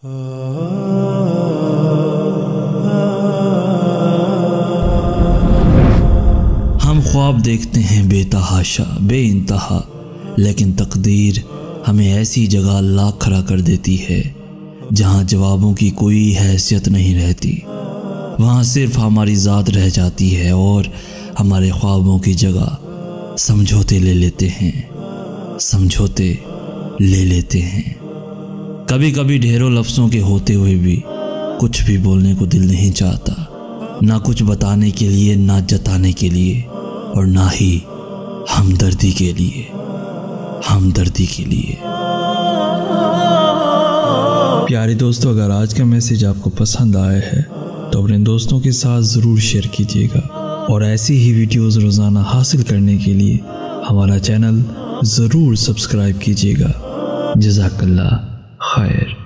ہم خواب دیکھتے ہیں بے تحاشا بے انتہا، لیکن تقدیر ہمیں ایسی جگہ لا کھڑا کر دیتی ہے جہاں جوابوں کی کوئی حیثیت نہیں رہتی۔ وہاں صرف ہماری ذات رہ جاتی ہے اور ہمارے خوابوں کی جگہ سمجھوتے لے لیتے ہیں۔ کبھی کبھی ڈھیروں لفظوں کے ہوتے ہوئے بھی کچھ بھی بولنے کو دل نہیں چاہتا، نہ کچھ بتانے کے لیے، نہ جتانے کے لیے، اور نہ ہی ہمدردی کے لیے۔ پیارے دوستو، اگر آج کا میسیج آپ کو پسند آیا ہے تو اپنے دوستوں کے ساتھ ضرور شیئر کیجیے گا، اور ایسی ہی ویڈیوز روزانہ حاصل کرنے کے لیے ہمارا چینل ضرور سبسکرائب کیجیے گا۔ جزاک اللہ خیر۔